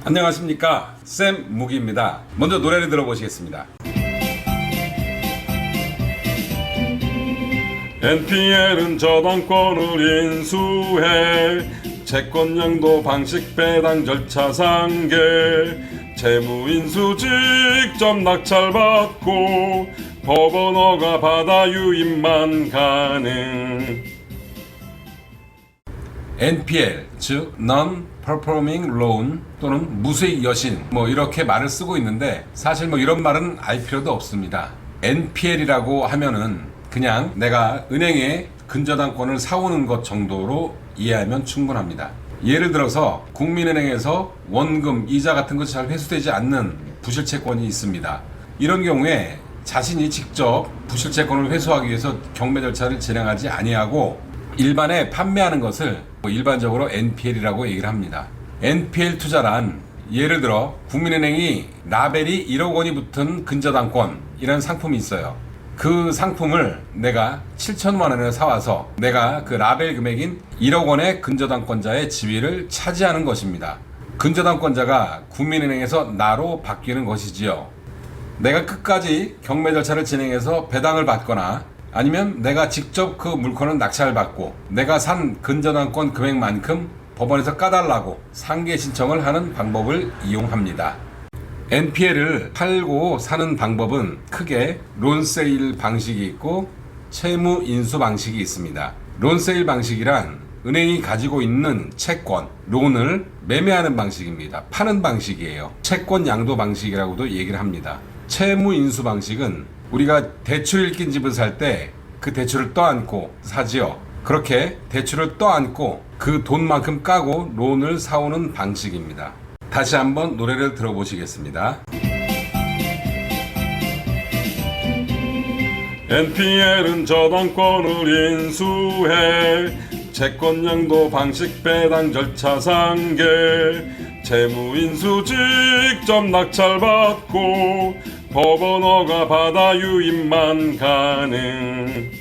안녕하십니까, 쌤 무기입니다. 먼저 노래를 들어보시겠습니다. NPL은 저당권을 인수해 채권양도 방식 배당 절차 상계 채무인수 직접 낙찰받고 법원 허가 받아 유입만 가능. NPL, 즉 Non-Performing Loan 또는 무수익 여신 이렇게 말을 쓰고 있는데, 사실 이런 말은 알 필요도 없습니다. NPL이라고 하면은 그냥 내가 은행에 근저당권을 사오는 것 정도로 이해하면 충분합니다. 예를 들어서 국민은행에서 원금, 이자 같은 것이 잘 회수되지 않는 부실채권이 있습니다. 이런 경우에 자신이 직접 부실채권을 회수하기 위해서 경매 절차를 진행하지 아니하고 일반에 판매하는 것을 일반적으로 NPL이라고 얘기를 합니다. NPL 투자란 예를 들어 국민은행이 라벨이 1억 원이 붙은 근저당권이라는 상품이 있어요. 그 상품을 내가 7천만 원에 사와서 내가 그 라벨 금액인 1억 원의 근저당권자의 지위를 차지하는 것입니다. 근저당권자가 국민은행에서 나로 바뀌는 것이지요. 내가 끝까지 경매 절차를 진행해서 배당을 받거나 아니면 내가 직접 그 물건을 낙찰을 받고 내가 산 근저당권 금액만큼 법원에서 까달라고 상계 신청을 하는 방법을 이용합니다. NPL을 팔고 사는 방법은 크게 론세일 방식이 있고 채무 인수 방식이 있습니다. 론세일 방식이란 은행이 가지고 있는 채권, 론을 매매하는 방식입니다. 파는 방식이에요. 채권 양도 방식이라고도 얘기를 합니다. 채무 인수 방식은 우리가 대출 일낀 집을 살 때 그 대출을 떠안고 사지요. 그렇게 대출을 떠안고 그 돈만큼 까고 론을 사오는 방식입니다. 다시 한번 노래를 들어보시겠습니다. NPL은 저당권을 인수해 채권양도 방식 배당 절차 상계 채무인수 직접 낙찰받고 법원 허가 받아 유입만 가능.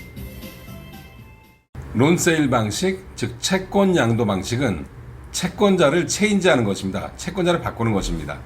론세일 방식, 즉 채권 양도 방식은 채권자를 체인지하는 것입니다. 채권자를 바꾸는 것입니다.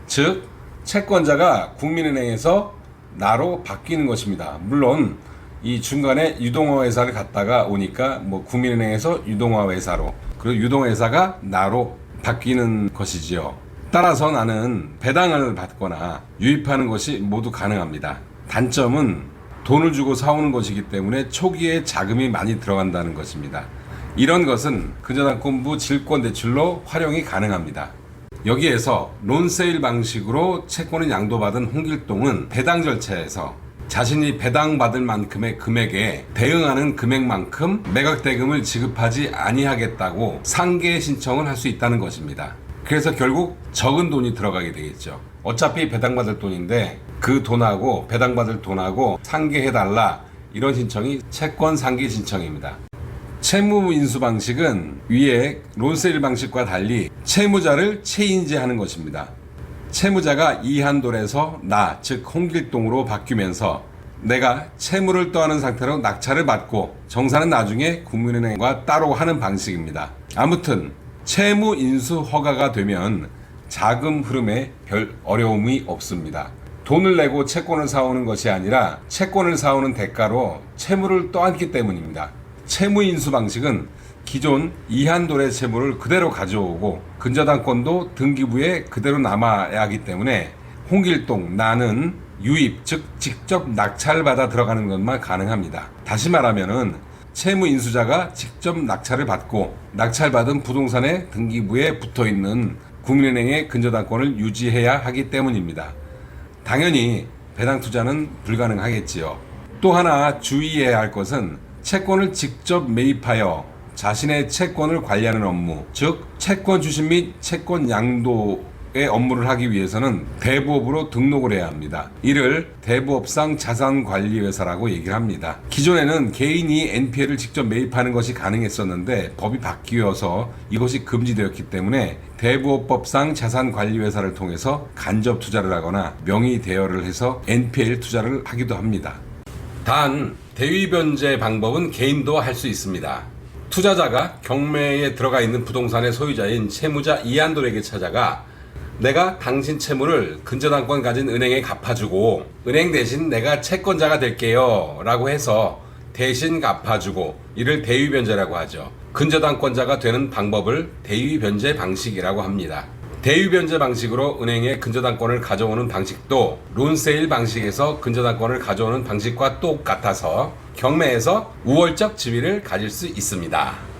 즉 채권자가 국민은행에서 나로 바뀌는 것입니다. 물론 이 중간에 유동화 회사를 갔다가 오니까 국민은행에서 유동화 회사로, 그리고 유동화 회사가 나로 바뀌는 것이지요. 따라서 나는 배당을 받거나 유입하는 것이 모두 가능합니다. 단점은 돈을 주고 사오는 것이기 때문에 초기에 자금이 많이 들어간다는 것입니다. 이런 것은 근저당권부 질권대출로 활용이 가능합니다. 여기에서 론세일 방식으로 채권을 양도받은 홍길동은 배당 절차에서 자신이 배당받을 만큼의 금액에 대응하는 금액만큼 매각대금을 지급하지 아니하겠다고 상계 신청을 할 수 있다는 것입니다. 그래서 결국 적은 돈이 들어가게 되겠죠. 어차피 배당받을 돈인데 그 돈하고 배당받을 돈하고 상계해달라, 이런 신청이 채권 상계 신청입니다. 채무 인수 방식은 위에 론세일 방식과 달리 채무자를 체인지하는 것입니다. 채무자가 이한돌에서 나, 즉 홍길동으로 바뀌면서 내가 채무를 떠안은 상태로 낙찰을 받고 정산은 나중에 국민은행과 따로 하는 방식입니다. 아무튼 채무 인수 허가가 되면 자금 흐름에 별 어려움이 없습니다. 돈을 내고 채권을 사오는 것이 아니라 채권을 사오는 대가로 채무를 떠안기 때문입니다. 채무 인수 방식은 기존 이한돌의 채무를 그대로 가져오고 근저당권도 등기부에 그대로 남아야 하기 때문에 홍길동, 나는 유입, 즉 직접 낙찰받아 들어가는 것만 가능합니다. 다시 말하면은 채무 인수자가 직접 낙찰을 받고 낙찰받은 부동산의 등기부에 붙어있는 국민은행의 근저당권을 유지해야 하기 때문입니다. 당연히 배당 투자는 불가능하겠지요. 또 하나 주의해야 할 것은 채권을 직접 매입하여 자신의 채권을 관리하는 업무, 즉 채권 주식 및 채권 양도의 업무를 하기 위해서는 대부업으로 등록을 해야 합니다. 이를 대부업상 자산관리회사라고 얘기를 합니다. 기존에는 개인이 NPL을 직접 매입하는 것이 가능했었는데 법이 바뀌어서 이것이 금지되었기 때문에 대부업법상 자산관리회사를 통해서 간접 투자를 하거나 명의 대여를 해서 NPL 투자를 하기도 합니다. 단 대위변제 방법은 개인도 할 수 있습니다. 투자자가 경매에 들어가 있는 부동산의 소유자인 채무자 이한돌에게 찾아가 내가 당신 채무를 근저당권 가진 은행에 갚아주고 은행 대신 내가 채권자가 될게요 라고 해서 대신 갚아주고 이를 대위변제라고 하죠. 근저당권자가 되는 방법을 대위변제 방식이라고 합니다. 대위변제 방식으로 은행에 근저당권을 가져오는 방식도 론세일 방식에서 근저당권을 가져오는 방식과 똑같아서 경매에서 우월적 지위를 가질 수 있습니다.